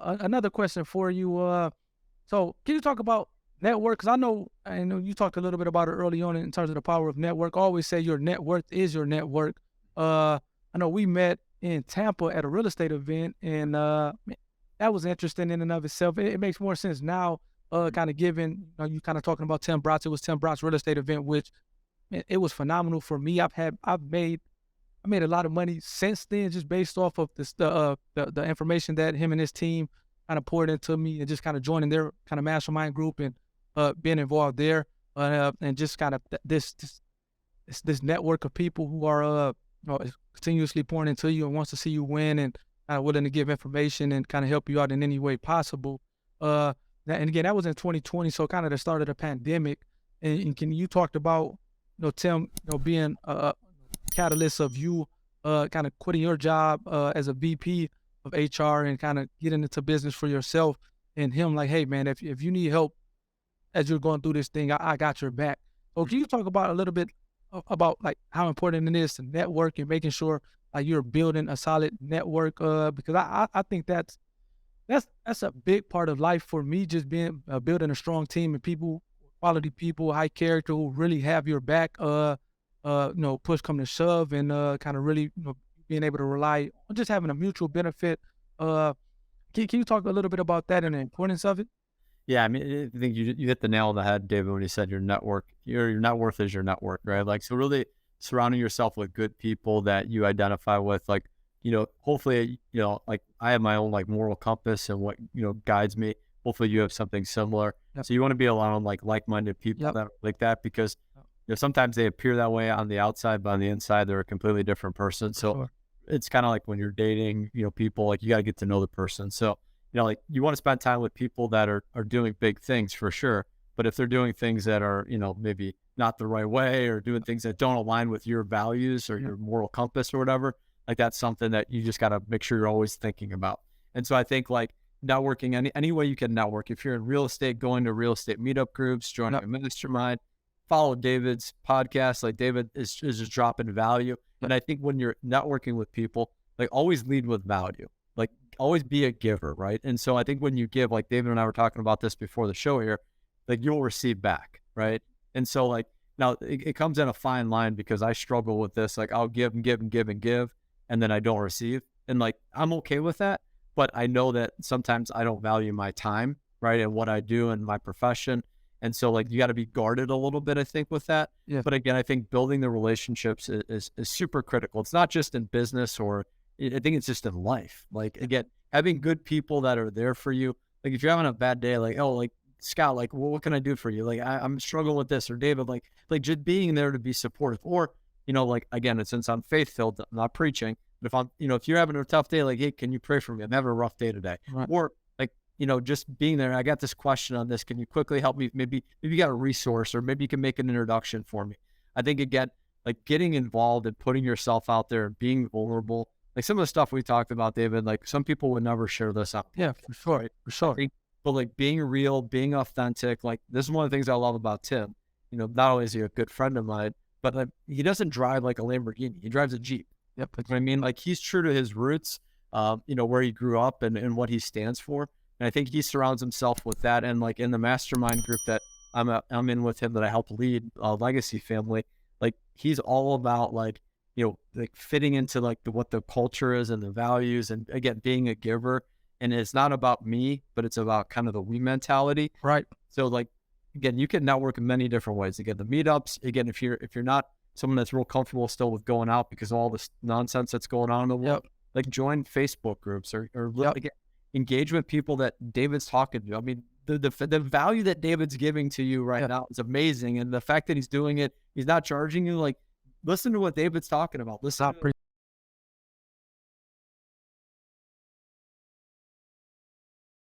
another question for you. So can you talk about network? Because I know you talked a little bit about it early on in terms of the power of network. I always say your net worth is your network. I know we met in Tampa at a real estate event, and man, that was interesting in and of itself. It makes more sense now, kind of given you kind of talking about Tim Brotz. It was Tim Brotz real estate event, which man, it was phenomenal for me. I made a lot of money since then, just based off of the information that him and his team kind of poured into me, and just kind of joining their kind of mastermind group, and being involved there, and just kind of this network of people who are continuously pouring into you and wants to see you win, and willing to give information and kind of help you out in any way possible. And again, that was in 2020, so kind of the start of the pandemic. And can you talked about Tim, being a catalyst of you kind of quitting your job as a VP of HR and kind of getting into business for yourself, and him like, hey man, if you need help as you're going through this thing, I got your back. So can you talk about a little bit about like how important it is to network and making sure like you're building a solid network? Because I think that's a big part of life for me, just being building a strong team and people, quality people, high character who really have your back. Push come to shove, and kind of really being able to rely on just having a mutual benefit. Can you talk a little bit about that and the importance of it? Yeah, I mean, I think you hit the nail on the head, David, when you said your network, your net worth is your network, right? Like, so really surrounding yourself with good people that you identify with, like, hopefully, like I have my own like moral compass and what, guides me. Hopefully you have something similar. Yep. So you want to be around like-minded people Yep. that are like that, because sometimes they appear that way on the outside, but on the inside, they're a completely different person. For So sure. it's kind of like when you're dating, people, like you got to get to know the person. So, like you want to spend time with people that are doing big things for sure. But if they're doing things that are, maybe not the right way, or doing things that don't align with your values or your moral compass or whatever, like that's something that you just got to make sure you're always thinking about. And so I think like networking, any way you can network, if you're in real estate, going to real estate meetup groups, joining a mastermind, follow David's podcast. Like David is just dropping value. And I think when you're networking with people, like always lead with value, like always be a giver. Right. And so I think when you give, like David and I were talking about this before the show here, like you'll receive back. Right. And so like, now it comes in a fine line, because I struggle with this. Like I'll give and give and give and give, and then I don't receive. And like, I'm okay with that, but I know that sometimes I don't value my time, right, and what I do in my profession. And so like, you got to be guarded a little bit, I think, with that. Yeah. But again, I think building the relationships is super critical. It's not just in business, or I think it's just in life. Like again, having good people that are there for you. Like if you're having a bad day, like, oh, like Scott, like, well, what can I do for you? Like I'm struggling with this, or David, like just being there to be supportive. Or, like again, since I'm faith-filled, I'm not preaching, but if I'm, if you're having a tough day, like, hey, can you pray for me? I'm having a rough day today. Right. Or like, just being there. I got this question on this. Can you quickly help me? Maybe you got a resource, or maybe you can make an introduction for me. I think again, like getting involved and putting yourself out there and being vulnerable. Like some of the stuff we talked about, David, like some people would never share this out. Yeah, for sure. Right? For sure. But like being real, being authentic, like this is one of the things I love about Tim. Not only is he a good friend of mine, but like, he doesn't drive like a Lamborghini. He drives a Jeep. Yep. Like what I mean, like he's true to his roots, where he grew up and what he stands for. And I think he surrounds himself with that. And like in the mastermind group that I'm in with him, that I help lead, Legacy Family, like he's all about like, like fitting into like what the culture is and the values, and again, being a giver. And it's not about me, but it's about kind of the we mentality. Right. So like, again, you can network in many different ways. Again, the meetups, again, if you're not someone that's real comfortable still with going out because of all this nonsense that's going on in the world, like join Facebook groups, or again, engage with people that David's talking to. I mean, the value that David's giving to you right now is amazing. And the fact that he's doing it, he's not charging you, like listen to what David's talking about. Listen to